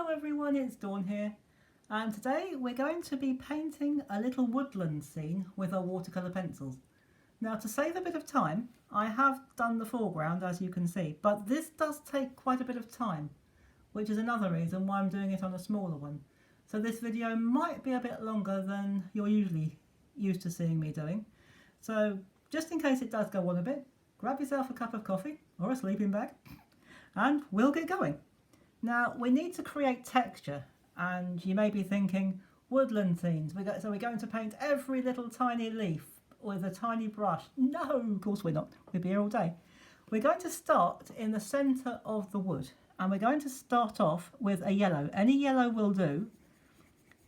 Hello everyone, it's Dawn here, and today we're going to be painting a little woodland scene with our watercolour pencils. Now, to save a bit of time, I have done the foreground, as you can see, but this does take quite a bit of time, which is another reason why I'm doing it on a smaller one. So this video might be a bit longer than you're usually used to seeing me doing. So just in case it does go on a bit, grab yourself a cup of coffee or a sleeping bag and we'll get going. Now, we need to create texture, and you may be thinking, woodland scenes, so we're going to paint every little tiny leaf with a tiny brush. No, of course we're not. We'll be here all day. We're going to start in the centre of the wood, and we're going to start off with a yellow. Any yellow will do,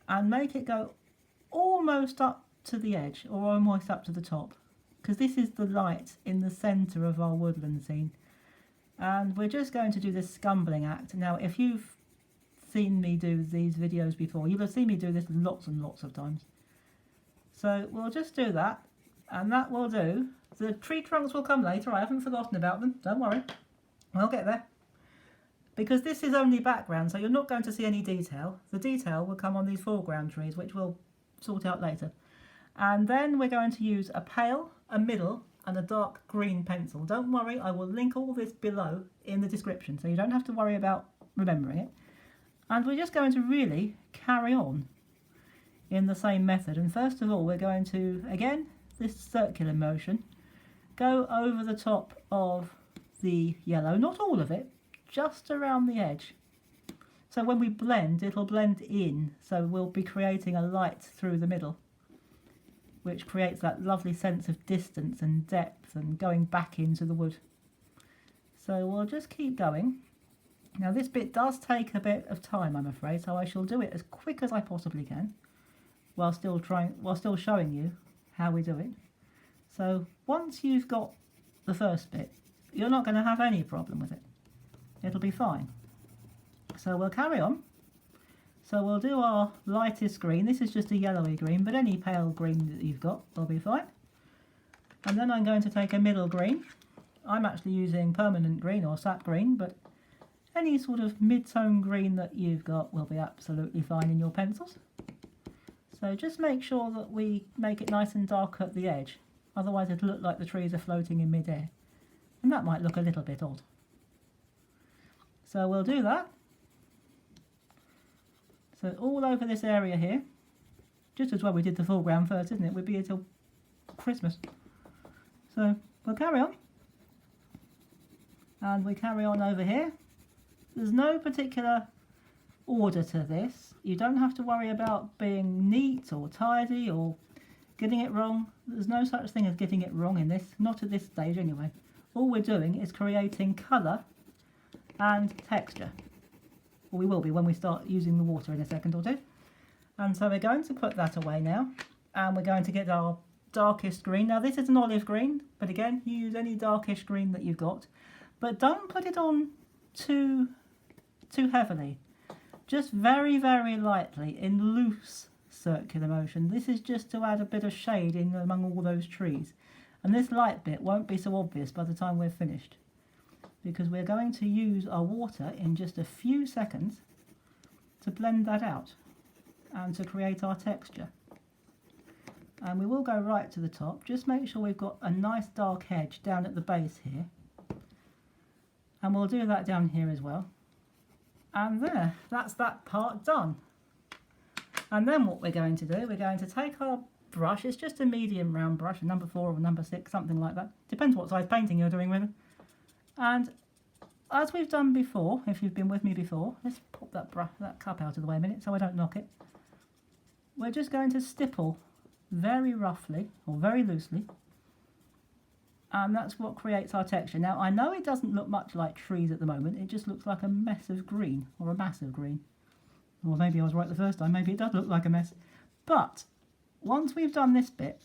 and make it go almost up to the edge, or almost up to the top, because this is the light in the centre of our woodland scene. And we're just going to do this scumbling act. Now, if you've seen me do these videos before, you'll have seen me do this lots and lots of times. So we'll just do that, and that will do. The tree trunks will come later, I haven't forgotten about them, don't worry. We'll get there. Because this is only background, so you're not going to see any detail. The detail will come on these foreground trees, which we'll sort out later. And then we're going to use a pale, a middle, and a dark green pencil. Don't worry, I will link all this below in the description, so you don't have to worry about remembering it. And we're just going to really carry on in the same method. And first of all, we're going to, again, this circular motion, go over the top of the yellow, not all of it, just around the edge. So when we blend, it'll blend in, so we'll be creating a light through the middle, which creates that lovely sense of distance and depth and going back into the wood. So we'll just keep going. Now this bit does take a bit of time, I'm afraid, so I shall do it as quick as I possibly can while still showing you how we do it. So once you've got the first bit, you're not going to have any problem with it. It'll be fine. So we'll carry on. So we'll do our lightest green. This is just a yellowy green, but any pale green that you've got will be fine. And then I'm going to take a middle green. I'm actually using permanent green or sap green, but any sort of mid-tone green that you've got will be absolutely fine in your pencils. So just make sure that we make it nice and dark at the edge. Otherwise it'll look like the trees are floating in mid-air. And that might look a little bit odd. So we'll do that. So all over this area here, just as well we did the foreground first, isn't it? We'll be here till Christmas. So we'll carry on. And we carry on over here. There's no particular order to this. You don't have to worry about being neat or tidy or getting it wrong. There's no such thing as getting it wrong in this, not at this stage anyway. All we're doing is creating colour and texture. Well, we will be when we start using the water in a second or two. And so we're going to put that away now, and we're going to get our darkest green. Now this is an olive green, but again, you use any darkish green that you've got, but don't put it on too heavily. Just very, very lightly in loose circular motion. This is just to add a bit of shade in among all those trees. And this light bit won't be so obvious by the time we're finished, because we're going to use our water in just a few seconds to blend that out and to create our texture. And we will go right to the top. Just make sure we've got a nice dark edge down at the base here. And we'll do that down here as well. And there, that's that part done. And then what we're going to do, we're going to take our brush. It's just a medium round brush, a number 4 or number 6, something like that. Depends what size painting you're doing with it. And as we've done before, if you've been with me before, let's pop that cup out of the way a minute so I don't knock it. We're just going to stipple very roughly or very loosely, and that's what creates our texture. Now I know it doesn't look much like trees at the moment, it just looks like a mess of green or a mass of green. Or maybe I was right the first time, maybe it does look like a mess. But once we've done this bit,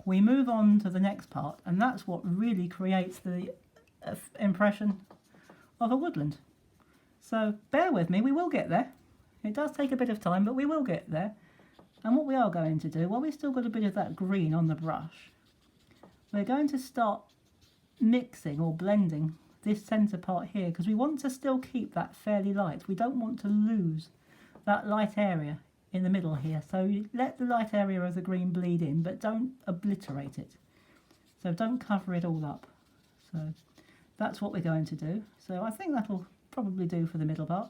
we move on to the next part, and that's what really creates the impression of a woodland. So bear with me, we will get there. It does take a bit of time, but we will get there. And what we are going to do, while we've still got a bit of that green on the brush, we're going to start mixing or blending this centre part here because we want to still keep that fairly light. We don't want to lose that light area in the middle here. So you let the light area of the green bleed in, but don't obliterate it. So don't cover it all up. So that's what we're going to do. So I think that'll probably do for the middle part.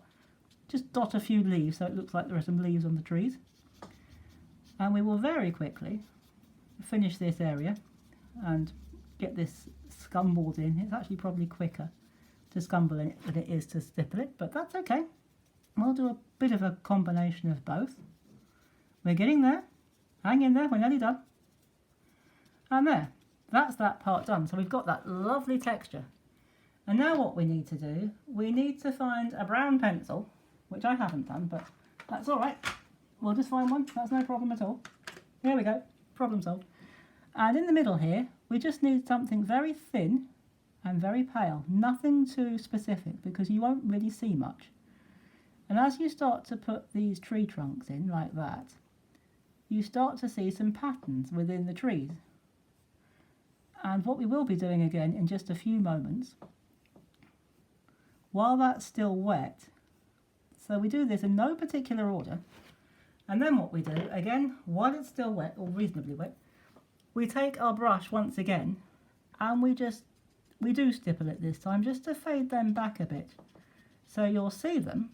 Just dot a few leaves so it looks like there are some leaves on the trees. And we will very quickly finish this area and get this scumbled in. It's actually probably quicker to scumble in it than it is to stipple it, but that's okay. We'll do a bit of a combination of both. We're getting there. Hang in there, we're nearly done. And there, that's that part done. So we've got that lovely texture. And now what we need to do, we need to find a brown pencil, which I haven't done, but that's all right. We'll just find one, that's no problem at all. Here we go, problem solved. And in the middle here, we just need something very thin and very pale. Nothing too specific because you won't really see much. And as you start to put these tree trunks in like that, you start to see some patterns within the trees. And what we will be doing again in just a few moments, while that's still wet, so we do this in no particular order, and then what we do, again, while it's still wet, or reasonably wet, we take our brush once again, and we do stipple it this time, just to fade them back a bit. So you'll see them,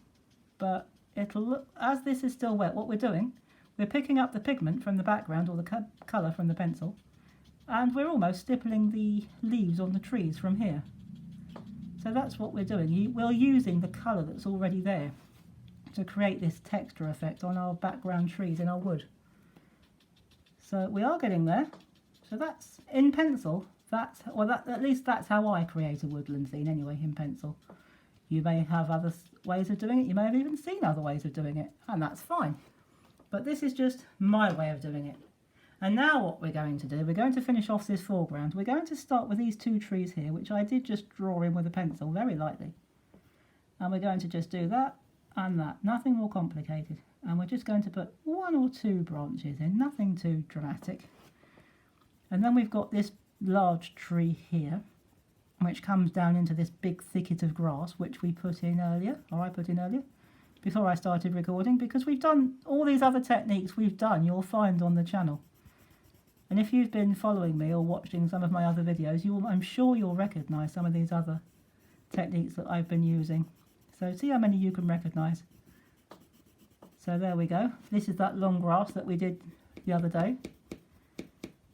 but it'll look, as this is still wet, what we're doing, we're picking up the pigment from the background, or the colour from the pencil, and we're almost stippling the leaves on the trees from here. So that's what we're doing. We're using the colour that's already there to create this texture effect on our background trees in our wood. So we are getting there. So that's in pencil. At least that's how I create a woodland scene anyway, in pencil. You may have other ways of doing it. You may have even seen other ways of doing it, and that's fine. But this is just my way of doing it. And now what we're going to do, we're going to finish off this foreground. We're going to start with these two trees here, which I did just draw in with a pencil very lightly. And we're going to just do that and that, nothing more complicated. And we're just going to put one or two branches in, nothing too dramatic. And then we've got this large tree here, which comes down into this big thicket of grass, which we put in earlier, or I put in earlier, before I started recording, because we've done all these other techniques you'll find on the channel. And if you've been following me or watching some of my other videos, I'm sure you'll recognise some of these other techniques that I've been using. So see how many you can recognise. So there we go. This is that long grass that we did the other day.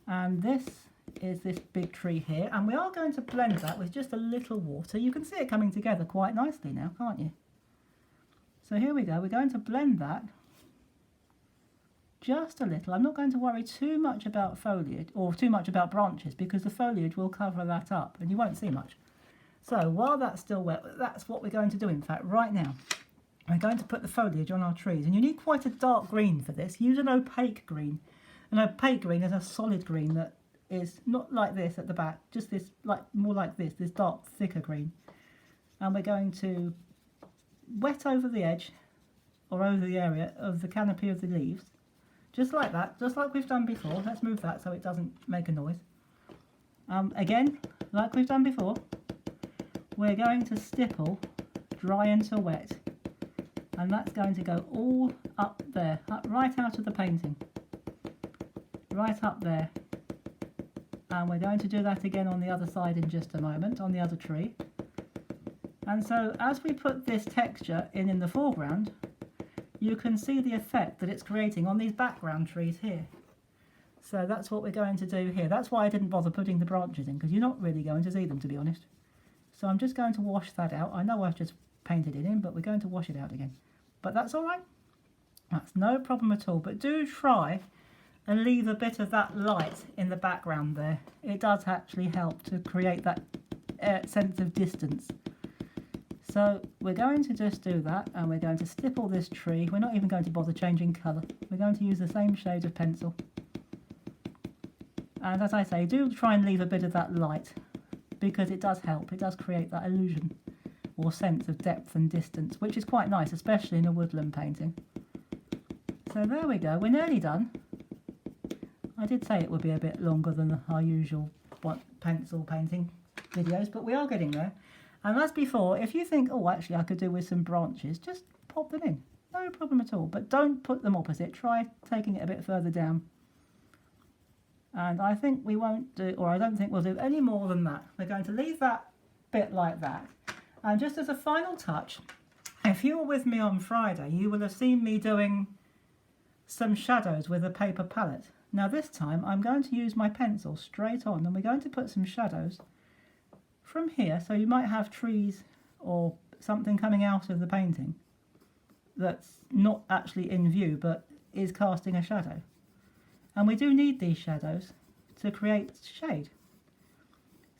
And this is this big tree here. And we are going to blend that with just a little water. You can see it coming together quite nicely now, can't you? So here we go. We're going to blend that just a little. I'm not going to worry too much about foliage or too much about branches because the foliage will cover that up and you won't see much. So while that's still wet, that's what we're going to do in fact right now. We're going to put the foliage on our trees, and you need quite a dark green for this. Use an opaque green. An opaque green is a solid green that is not like this at the back, just this, more like this dark thicker green. And we're going to wet over the edge or over the area of the canopy of the leaves. Just like that, just like we've done before. Let's move that so it doesn't make a noise. Again, like we've done before, we're going to stipple dry into wet. And that's going to go all up there, right out of the painting. Right up there. And we're going to do that again on the other side in just a moment, on the other tree. And so as we put this texture in the foreground, you can see the effect that it's creating on these background trees here. So that's what we're going to do here. That's why I didn't bother putting the branches in, because you're not really going to see them, to be honest. So I'm just going to wash that out. I know I've just painted it in, but we're going to wash it out again. But that's all right. That's no problem at all. But do try and leave a bit of that light in the background there. It does actually help to create that sense of distance. So we're going to just do that, and we're going to stipple this tree. We're not even going to bother changing colour. We're going to use the same shade of pencil. And as I say, do try and leave a bit of that light, because it does help. It does create that illusion or sense of depth and distance, which is quite nice, especially in a woodland painting. So there we go. We're nearly done. I did say it would be a bit longer than our usual pencil painting videos, but we are getting there. And as before, if you think, oh, actually I could do with some branches, just pop them in. No problem at all. But don't put them opposite. Try taking it a bit further down. And I think we won't do, or I don't think we'll do any more than that. We're going to leave that bit like that. And just as a final touch, if you were with me on Friday, you will have seen me doing some shadows with a paper palette. Now this time I'm going to use my pencil straight on, and we're going to put some shadows from here. So you might have trees or something coming out of the painting that's not actually in view but is casting a shadow. And we do need these shadows to create shade.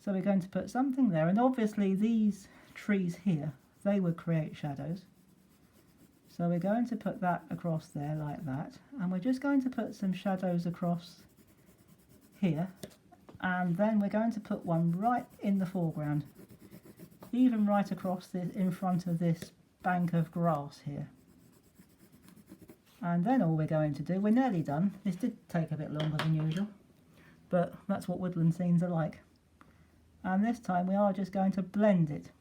So we're going to put something there, and obviously these trees here, they would create shadows. So we're going to put that across there like that, and we're just going to put some shadows across here, and then we're going to put one right in the foreground, even right across this, in front of this bank of grass here. And then all we're going to do, we're nearly done. This did take a bit longer than usual, but that's what woodland scenes are like. And this time we are just going to blend it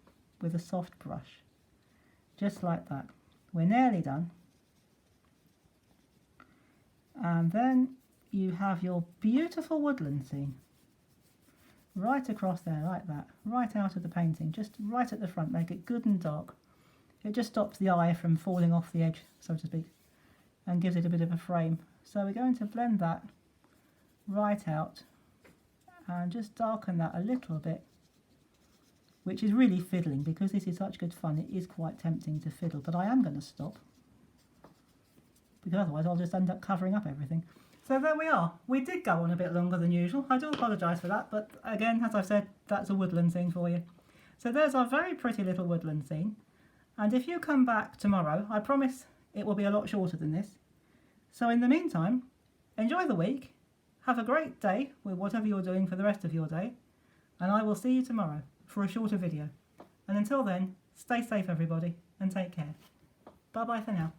with a soft brush, just like that. We're nearly done. And then you have your beautiful woodland scene right across there like that, right out of the painting, just right at the front. Make it good and dark. It just stops the eye from falling off the edge, so to speak, and gives it a bit of a frame. So we're going to blend that right out and just darken that a little bit, which is really fiddling. Because this is such good fun, it is quite tempting to fiddle, but I am going to stop because otherwise I'll just end up covering up everything. So there we are. We did go on a bit longer than usual. I do apologise for that, but again, as I've said, that's a woodland scene for you. So there's our very pretty little woodland scene, and if you come back tomorrow, I promise it will be a lot shorter than this. So in the meantime, enjoy the week, have a great day with whatever you're doing for the rest of your day, and I will see you tomorrow for a shorter video. And until then, stay safe everybody, and take care. Bye bye for now.